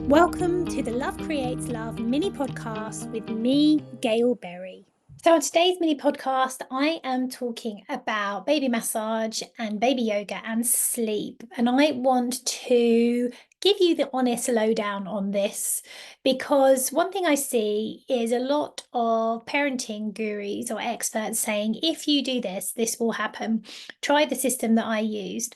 Welcome to the Love Creates Love mini podcast with me, Gail Berry. So, on today's mini podcast, I am talking about baby massage and baby yoga and sleep. And I want to give you the honest lowdown on this because one thing I see is a lot of parenting gurus or experts saying, if you do this, this will happen. Try the system that I used.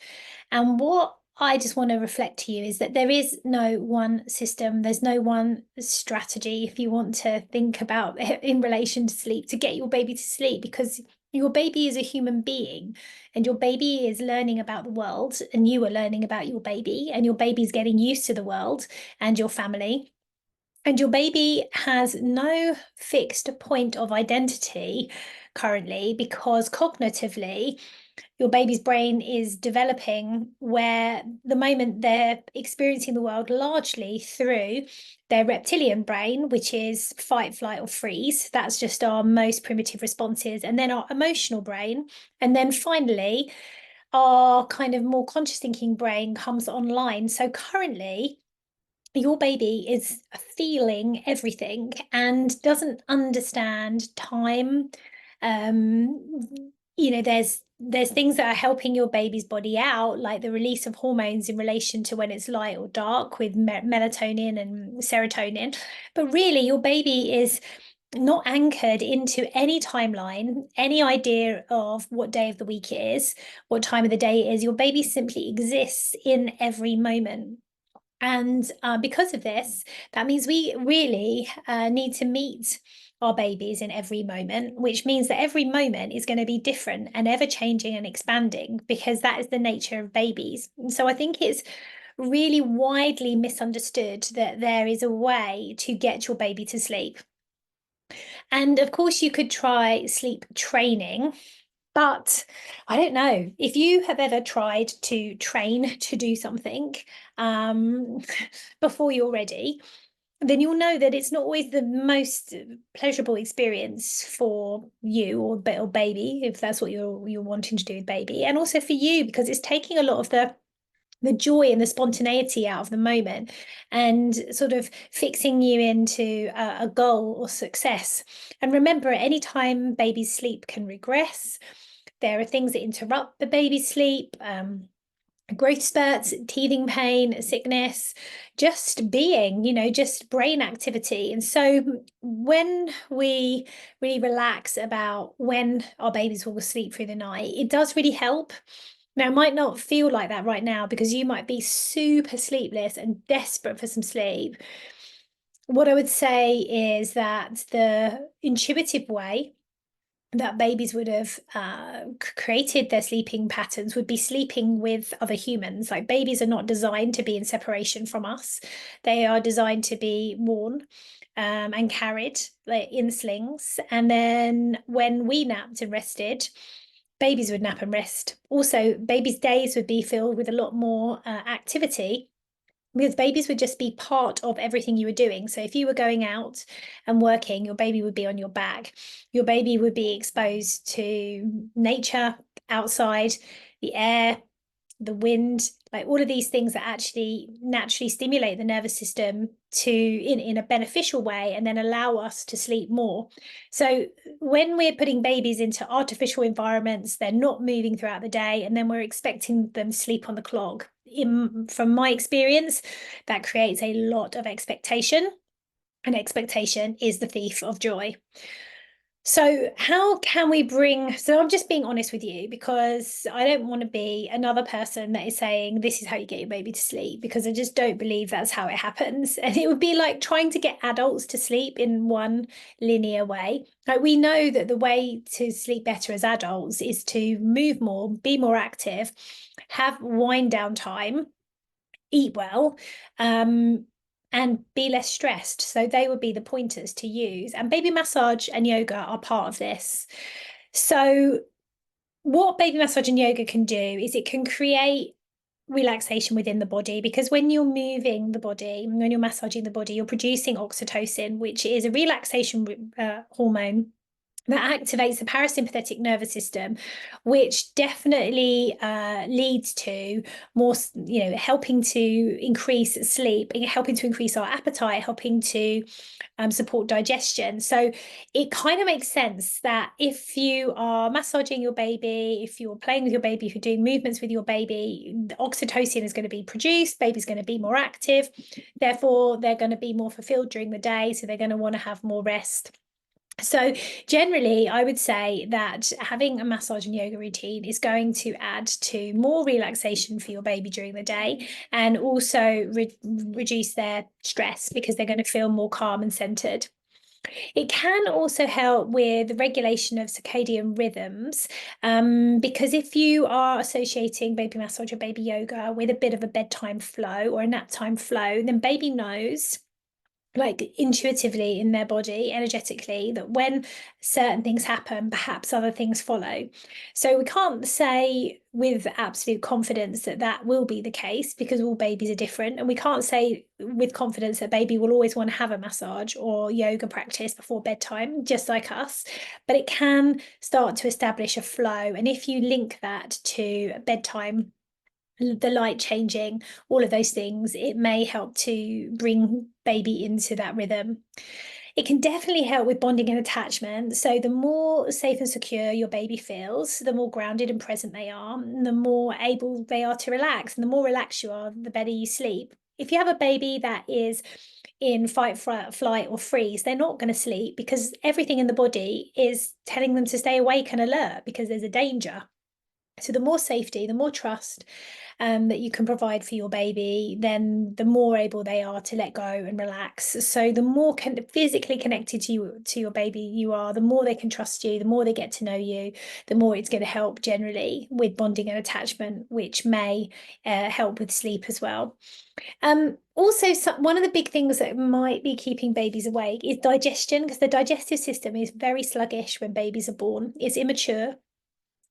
And what I just want to reflect to you is that there is no one system, there's no one strategy if you want to think about it in relation to sleep to get your baby to sleep, because your baby is a human being and your baby is learning about the world, and you are learning about your baby, and your baby's getting used to the world and your family. And your baby has no fixed point of identity currently because cognitively, your baby's brain is developing where the moment they're experiencing the world largely through their reptilian brain, which is fight, flight, or freeze. That's just our most primitive responses. And then our emotional brain. And then finally, our kind of more conscious thinking brain comes online. So currently, your baby is feeling everything and doesn't understand time. There's things that are helping your baby's body out, like the release of hormones in relation to when it's light or dark with melatonin and serotonin. But really, your baby is not anchored into any timeline, any idea of what day of the week it is, what time of the day it is. Your baby simply exists in every moment. And because of this, that means we really need to meet our babies in every moment, which means that every moment is going to be different and ever changing and expanding, because that is the nature of babies. And so I think it's really widely misunderstood that there is a way to get your baby to sleep. And of course, you could try sleep training. But I don't know if you have ever tried to train to do something um, before you're ready, then you'll know that it's not always the most pleasurable experience for you or baby, if that's what you're wanting to do with baby, and also for you because it's taking a lot of the joy and the spontaneity out of the moment and sort of fixing you into a goal or success. And remember, at any time, baby's sleep can regress. There are things that interrupt the baby's sleep, growth spurts, teething pain, sickness, just being, just brain activity. And so when we really relax about when our babies will sleep through the night, it does really help. Now, it might not feel like that right now because you might be super sleepless and desperate for some sleep. What I would say is that the intuitive way that babies would have created their sleeping patterns would be sleeping with other humans. Like, babies are not designed to be in separation from us. They are designed to be worn and carried like in slings. And then when we napped and rested, babies would nap and rest. Also, babies' days would be filled with a lot more activity, because babies would just be part of everything you were doing. So if you were going out and working, your baby would be on your back. Your baby would be exposed to nature, outside, the air, the wind, like all of these things that actually naturally stimulate the nervous system to in a beneficial way and then allow us to sleep more. So when we're putting babies into artificial environments, they're not moving throughout the day, and then we're expecting them to sleep on the clock. From my experience, that creates a lot of expectation, and expectation is the thief of joy. So how can we so I'm just being honest with you because I don't want to be another person that is saying this is how you get your baby to sleep, because I just don't believe that's how it happens. And it would be like trying to get adults to sleep in one linear way. Like, we know that the way to sleep better as adults is to move more, be more active, have wind down time, eat well, and be less stressed. So they would be the pointers to use. And baby massage and yoga are part of this. So what baby massage and yoga can do is it can create relaxation within the body, because when you're moving the body, when you're massaging the body, you're producing oxytocin, which is a relaxation hormone that activates the parasympathetic nervous system, which definitely leads to more, helping to increase sleep, helping to increase our appetite, helping to support digestion. So it kind of makes sense that if you are massaging your baby, if you're playing with your baby, if you're doing movements with your baby, the oxytocin is going to be produced, baby's going to be more active, therefore they're going to be more fulfilled during the day, so they're going to want to have more rest. So generally, I would say that having a massage and yoga routine is going to add to more relaxation for your baby during the day, and also reduce their stress because they're going to feel more calm and centered. It can also help with the regulation of circadian rhythms, because if you are associating baby massage or baby yoga with a bit of a bedtime flow or a nap time flow, then baby knows, like intuitively in their body, energetically, that when certain things happen, perhaps other things follow. So we can't say with absolute confidence that that will be the case, because all babies are different. And we can't say with confidence that baby will always want to have a massage or yoga practice before bedtime, just like us. But it can start to establish a flow. And if you link that to bedtime, the light changing, all of those things, it may help to bring baby into that rhythm. It can definitely help with bonding and attachment. So the more safe and secure your baby feels, the more grounded and present they are, and the more able they are to relax. And the more relaxed you are, the better you sleep. If you have a baby that is in fight, flight, or freeze, they're not going to sleep, because everything in the body is telling them to stay awake and alert because there's a danger. So the more safety, the more trust that you can provide for your baby, then the more able they are to let go and relax. So the more physically connected to your baby you are, the more they can trust you, the more they get to know you, the more it's going to help generally with bonding and attachment, which may help with sleep as well. Also, one of the big things that might be keeping babies awake is digestion, because the digestive system is very sluggish when babies are born. It's immature.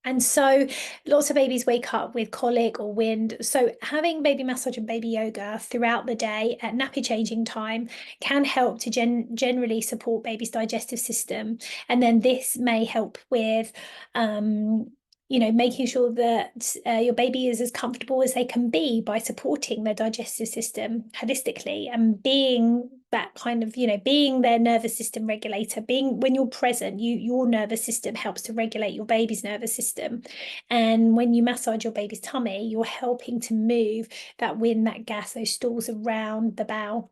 And so lots of babies wake up with colic or wind. So having baby massage and baby yoga throughout the day at nappy changing time can help to generally support baby's digestive system. And then this may help with making sure that your baby is as comfortable as they can be by supporting their digestive system holistically, and being that kind of, being their nervous system regulator. Being, when you're present, your nervous system helps to regulate your baby's nervous system. And when you massage your baby's tummy, you're helping to move that wind, that gas, those stools around the bowel.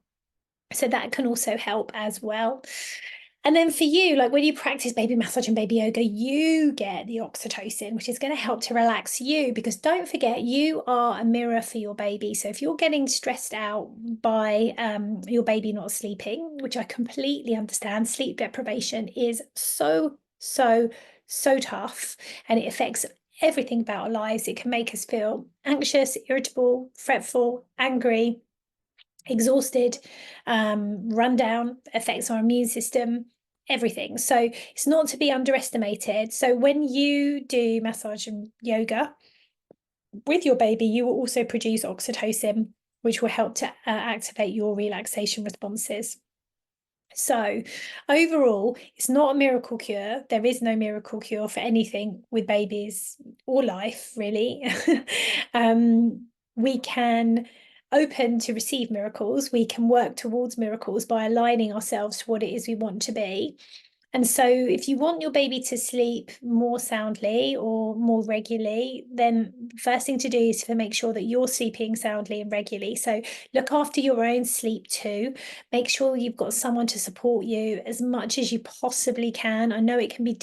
So that can also help as well. And then for you, like when you practice baby massage and baby yoga, you get the oxytocin, which is going to help to relax you, because don't forget, you are a mirror for your baby. So if you're getting stressed out by your baby not sleeping, which I completely understand, sleep deprivation is so, so, so tough, and it affects everything about our lives. It can make us feel anxious, irritable, fretful, angry, exhausted, run down, affects our immune system, everything. So it's not to be underestimated. So when you do massage and yoga with your baby, you will also produce oxytocin, which will help to activate your relaxation responses. So overall, it's not a miracle cure. There is no miracle cure for anything with babies or life, really. We can open to receive miracles. We can work towards miracles by aligning ourselves to what it is we want to be. And so if you want your baby to sleep more soundly or more regularly, then the first thing to do is to make sure that you're sleeping soundly and regularly. So look after your own sleep too. Make sure you've got someone to support you as much as you possibly can. I know it can be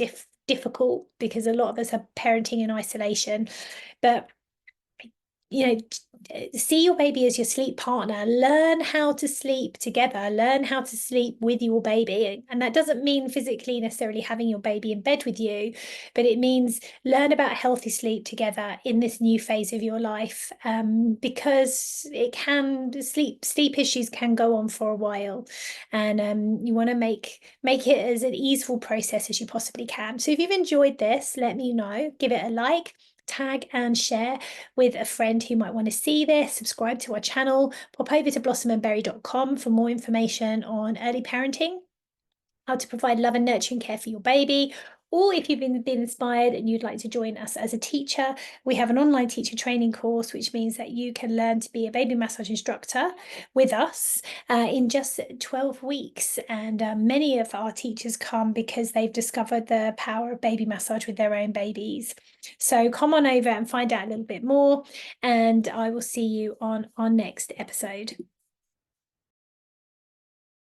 difficult because a lot of us are parenting in isolation, but see your baby as your sleep partner. Learn how to sleep together. Learn how to sleep with your baby. And that doesn't mean physically necessarily having your baby in bed with you, but it means learn about healthy sleep together in this new phase of your life, because it can, sleep issues can go on for a while, and you want to make it as an easeful process as you possibly can. So if you've enjoyed this, let me know. Give it a like, tag and share with a friend who might want to see this. Subscribe to our channel. Pop over to blossomandberry.com for more information on early parenting. how to provide love and nurturing care for your baby. Or if you've been inspired and you'd like to join us as a teacher, we have an online teacher training course, which means that you can learn to be a baby massage instructor with us in just 12 weeks. And many of our teachers come because they've discovered the power of baby massage with their own babies. So come on over and find out a little bit more, and I will see you on our next episode.